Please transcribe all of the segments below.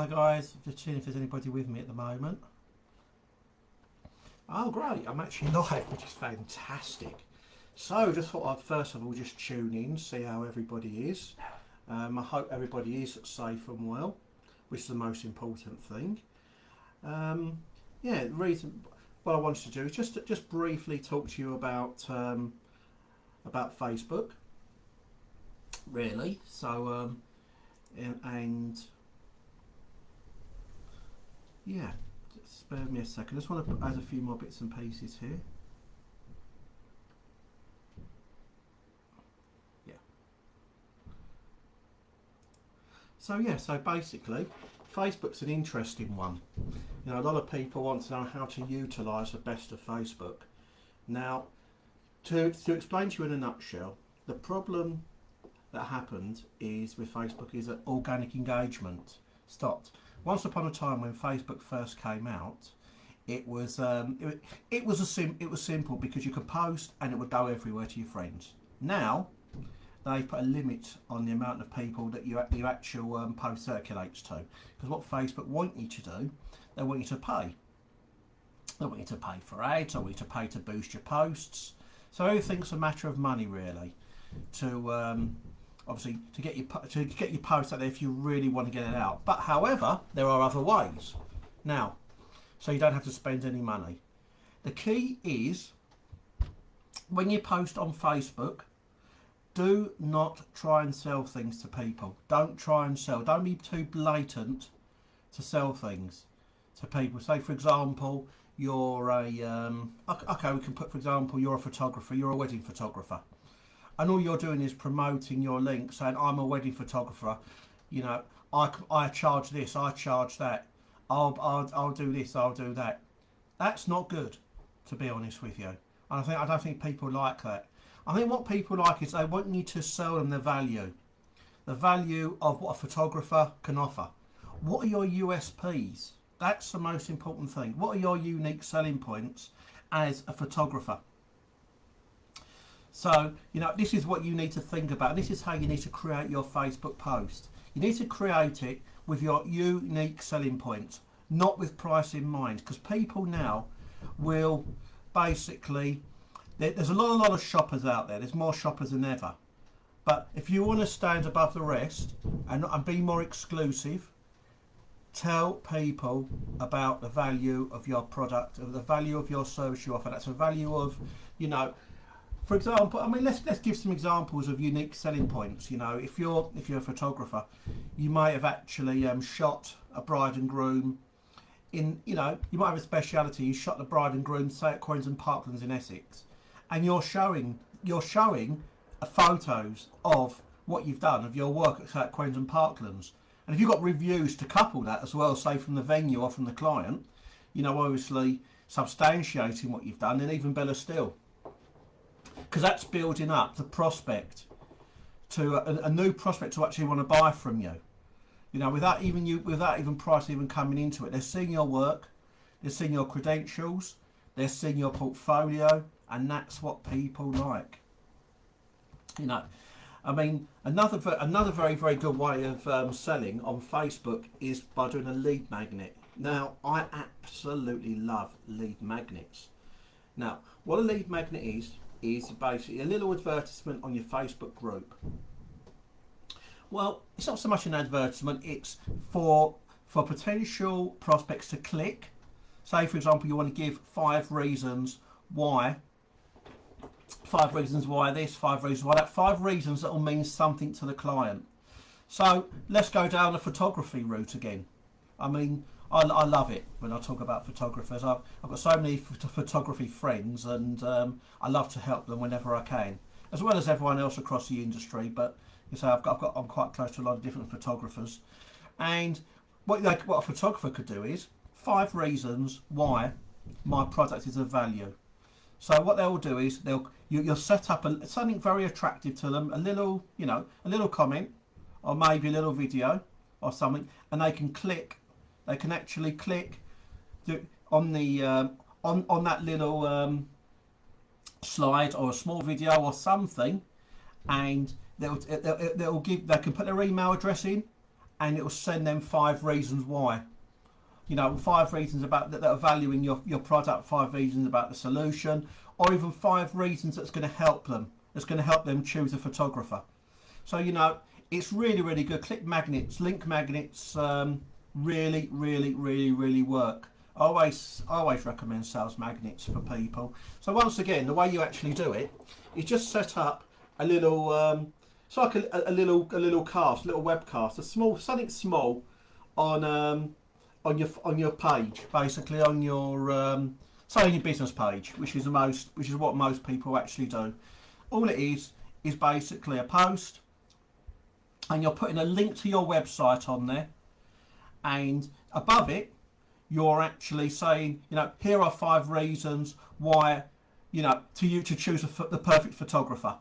Hi guys, just seeing if there's anybody with me at the moment. Oh great, I'm actually live, which is fantastic. So just thought I'd first of all just tune in, see how everybody is. I hope everybody is safe and well, which is the most important thing. Yeah, the reason what I wanted to do is just briefly talk to you about Facebook, really. So and yeah, just spare me a second. I just want to add a few more bits and pieces here. Yeah. So basically, Facebook's an interesting one. You know, a lot of people want to know how to utilise the best of Facebook. Now, to explain to you in a nutshell, the problem that happened is with Facebook is that organic engagement stopped. Once upon a time, when Facebook first came out, it was simple because you could post and it would go everywhere to your friends. Now they put a limit on the amount of people that your actual post circulates to, because what Facebook want you to do, they want you to pay. They want you to pay for ads. They want you to pay to boost your posts. So everything's a matter of money, really, to obviously to get your post out there if you really want to get it out. But however, there are other ways now, so you don't have to spend any money. The key is, when you post on Facebook, do not try and sell things to people. Don't try and sell. Don't be too blatant to sell things to people. Say, for example, you're a okay, we can put, for example, you're a photographer. You're a wedding photographer, and all you're doing is promoting your link, saying, I'm a wedding photographer, you know, I charge this, I charge that, I'll do this, I'll do that. That's not good, to be honest with you. And I don't think people like that. I think what people like is they want you to sell them the value of what a photographer can offer. What are your USPs? That's the most important thing. What are your unique selling points as a photographer? So, you know, this is what you need to think about. This is how you need to create your Facebook post. You need to create it with your unique selling points, not with price in mind, because people now will basically, there's a lot of shoppers out there. There's more shoppers than ever. But if you want to stand above the rest and be more exclusive, tell people about the value of your product, of the value of your service you offer. That's a value of, you know, for example, I mean, let's give some examples of unique selling points. You know, if you're a photographer, you might have actually shot a bride and groom in, you know, you might have a speciality. You shot the bride and groom, say at Queens and Parklands in Essex, and you're showing photos of what you've done, of your work at Queens and Parklands. And if you've got reviews to couple that as well, say from the venue or from the client, you know, obviously substantiating what you've done, then even better still. Because that's building up the prospect to a new prospect to actually want to buy from you. You know, without even price even coming into it, they're seeing your work, they're seeing your credentials, they're seeing your portfolio, and that's what people like. You know, I mean, another very good way of selling on Facebook is by doing a lead magnet. Now, I absolutely love lead magnets. Now, what a lead magnet is basically a little advertisement on your Facebook group. Well, it's not so much an advertisement, it's for potential prospects to click. Say, for example, you want to give 5 reasons why this, 5 reasons why that, 5 reasons that will mean something to the client. So let's go down the photography route again. I mean, I love it when I talk about photographers. I've got so many photography friends, and I love to help them whenever I can, as well as everyone else across the industry. But you say I'm quite close to a lot of different photographers, and what a photographer could do is 5 reasons why my product is of value. So what they'll do is you'll set up something very attractive to them, a little comment, or maybe a little video or something, and they can click. They can actually click on the on that little slide or a small video or something, and they can put their email address in, and it will send them 5 reasons why. You know, 5 reasons about that are valuing your product, 5 reasons about the solution, or even 5 reasons that's going to help them. That's going to help them choose a photographer. So, you know, it's really, really good. Click magnets, link magnets, really, really, really, really work. I always recommend sales magnets for people. So once again, the way you actually do it is just set up a little, it's like a little cast, a little webcast, a small, something small on your page, basically on your say on your business page, which is what most people actually do. All it is basically a post, and you're putting a link to your website on there, and above it you're actually saying, you know, here are 5 reasons why, you know, to choose the perfect photographer.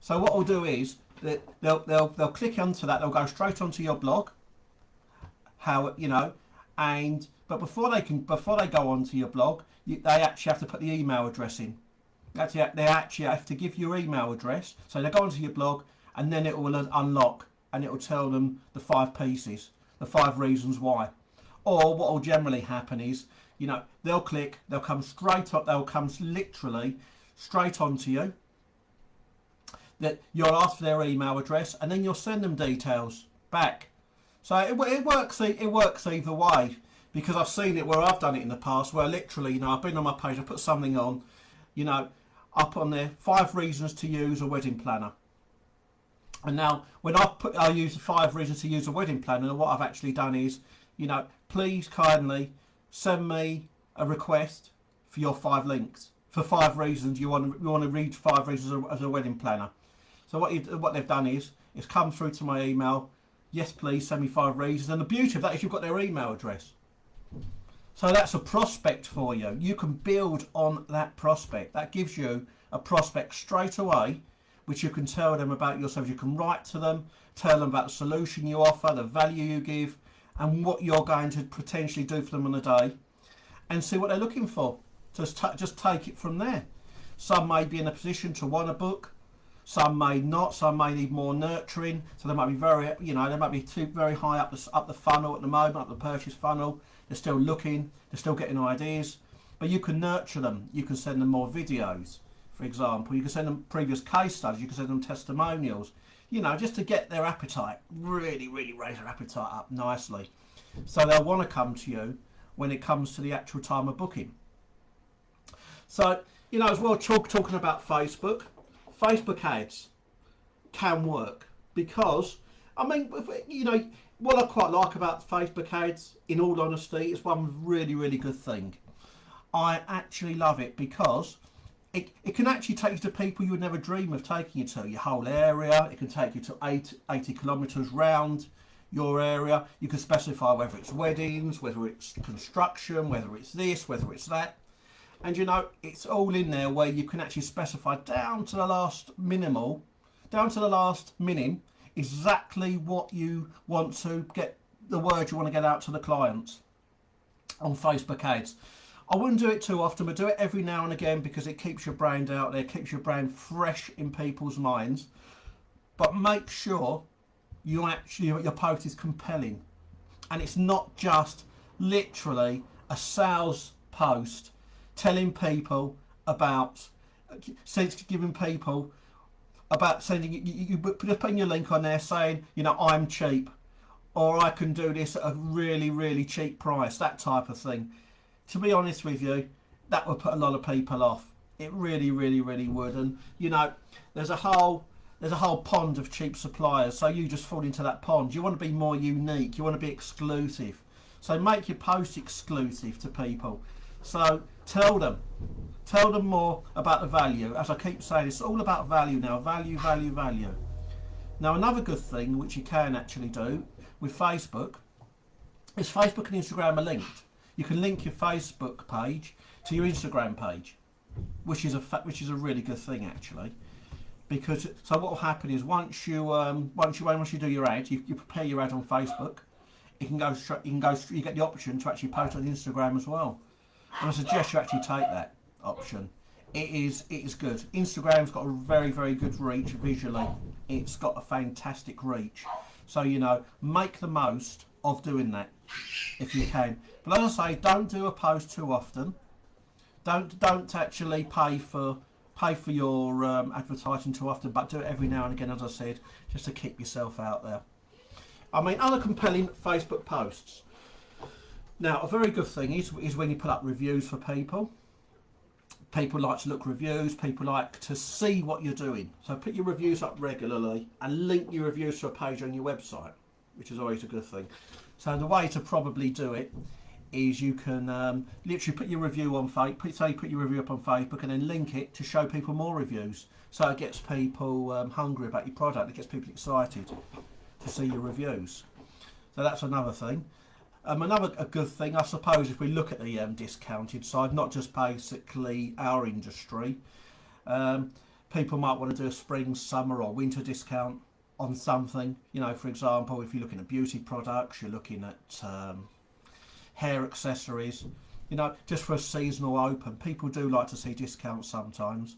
So what I'll do is that they'll click onto that, they'll go straight onto your blog, how, you know, and but before they go onto your blog, they actually have to put the email address in. They actually have to give your email address. So they go onto your blog, and then it will unlock, and it will tell them the 5 pieces, the 5 reasons why. Or what will generally happen is, you know, they'll click, they'll come straight up, they'll come literally straight onto you. That you'll ask for their email address, and then you'll send them details back. So it works either way, because I've seen it where I've done it in the past, where literally, you know, I've been on my page, I put something on, you know, up on there, 5 reasons to use a wedding planner. And now when I use 5 reasons to use a wedding planner, and what I've actually done is, you know, please kindly send me a request for your 5 links, for 5 reasons you want to read 5 reasons as a wedding planner. So what they've done is it's come through to my email. Yes, please send me 5 reasons. And the beauty of that is you've got their email address. So that's a prospect for you. You can build on that prospect. That gives you a prospect straight away, which you can tell them about yourself. You can write to them, tell them about the solution you offer, the value you give, and what you're going to potentially do for them on a day, and see what they're looking for. Just take it from there. Some may be in a position to want a book. Some may not. Some may need more nurturing. So they might be they might be very high up the funnel at the moment, up the purchase funnel. They're still looking. They're still getting ideas. But you can nurture them. You can send them more videos, for example. You can send them previous case studies. You can send them testimonials. You know, just to get their appetite, really, really raise their appetite up nicely. So they'll want to come to you when it comes to the actual time of booking. So, you know, as well, talking about Facebook ads can work, because, I mean, you know, what I quite like about Facebook ads, in all honesty, is one really, really good thing. I actually love it because it can actually take you to people you would never dream of taking you to, your whole area. It can take you to 80 kilometres round your area. You can specify whether it's weddings, whether it's construction, whether it's this, whether it's that. And you know, it's all in there where you can actually specify down to the last minim, exactly what you want to get, the word you want to get out to the clients on Facebook ads. I wouldn't do it too often, but do it every now and again, because it keeps your brand out there, keeps your brand fresh in people's minds. But make sure your post is compelling, and it's not just literally a sales post telling people about, giving people about sending you putting your link on there saying, you know, I'm cheap, or I can do this at a really, really cheap price, that type of thing. To be honest with you, that would put a lot of people off. It really, really, really would. And you know, there's a whole pond of cheap suppliers, so you just fall into that pond. You want to be more unique, you want to be exclusive. So make your post exclusive to people. So tell them more about the value. As I keep saying, it's all about value now. Value, value, value. Now another good thing which you can actually do with Facebook is Facebook and Instagram are linked. You can link your Facebook page to your Instagram page, which is a really good thing actually. Because so what will happen is once you do your ad, you prepare your ad on Facebook, you get the option to actually post on Instagram as well. And I suggest you actually take that option. It is good. Instagram's got a very, very good reach visually. It's got a fantastic reach. So, you know, make the most of doing that if you can. But as I say, don't do a post too often. Don't actually pay for your advertising too often, but do it every now and again, as I said, just to keep yourself out there. I mean, other compelling Facebook posts. Now, a very good thing is when you put up reviews for people. People like to look at reviews, people like to see what you're doing. So put your reviews up regularly and link your reviews to a page on your website, which is always a good thing. So the way to probably do it is you can literally put your review on Facebook, put your review up on Facebook and then link it to show people more reviews. So it gets people hungry about your product, it gets people excited to see your reviews. So that's another thing. Another good thing, I suppose, if we look at the discounted side, not just basically our industry, people might want to do a spring, summer or winter discount on something. You know, for example, if you're looking at beauty products, you're looking at hair accessories, you know, just for a seasonal open. People do like to see discounts sometimes,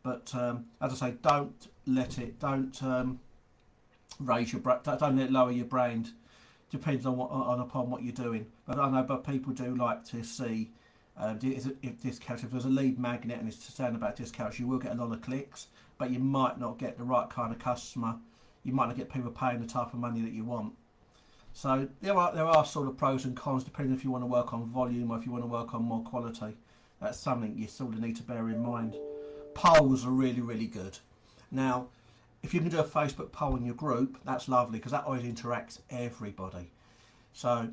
but as I say, don't let it raise your don't let it lower your brand. Depends on upon what you're doing, but I know, but people do like to see if discounts. If there's a lead magnet and it's saying about discounts, you will get a lot of clicks, but you might not get the right kind of customer. You might not get people paying the type of money that you want. So there are sort of pros and cons depending if you want to work on volume or if you want to work on more quality. That's something you sort of need to bear in mind. Polls are really good. Now, if you can do a Facebook poll in your group, that's lovely because that always interacts everybody. So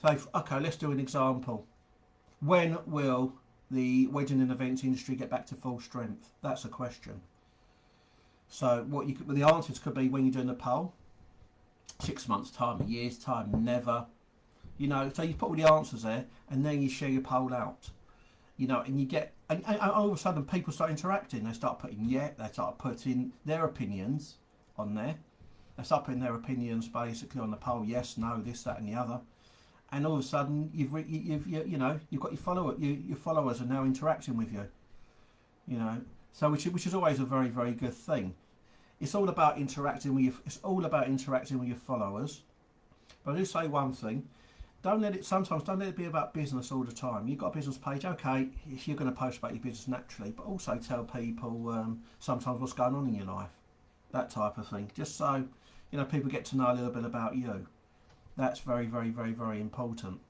okay, let's do an example. When will the wedding and events industry get back to full strength? That's a question. So the answers could be when you're doing a poll, 6 months time, a year's time, never. You know, so you put all the answers there and then you share your poll out. You know, and you get, and all of a sudden people start interacting. They start putting they start putting their opinions on there. They start putting their opinions basically on the poll. Yes, no, this, that, and the other. And all of a sudden you've got your followers are now interacting with you. You know, so which is always a very good thing. It's all about interacting with your followers. But I do say one thing. Don't let it be about business all the time. You've got a business page, okay, you're going to post about your business naturally, but also tell people sometimes what's going on in your life, that type of thing. Just so, you know, people get to know a little bit about you. That's very important.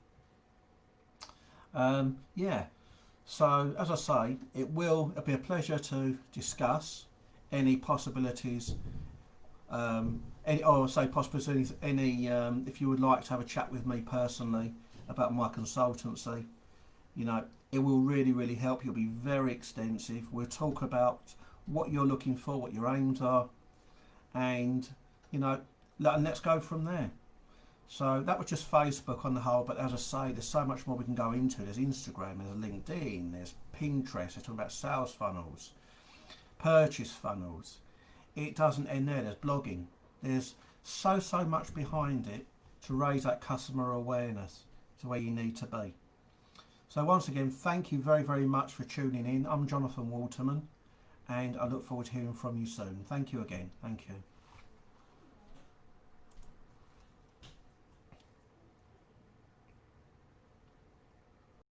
Yeah. So, as I say, it'll be a pleasure to discuss any possibilities if you would like to have a chat with me personally about my consultancy, you know, it will really help. You'll be very extensive. We'll talk about what you're looking for, what your aims are, and, you know, and let's go from there. So that was just Facebook on the whole, but as I say, there's so much more we can go into. There's Instagram, there's LinkedIn, there's Pinterest, they're talking about sales funnels, purchase funnels. It doesn't end there. There's blogging. There's so much behind it to raise that customer awareness to where you need to be. So once again, thank you very much for tuning in. I'm Jonathan Waterman and I look forward to hearing from you soon. Thank you again. Thank you.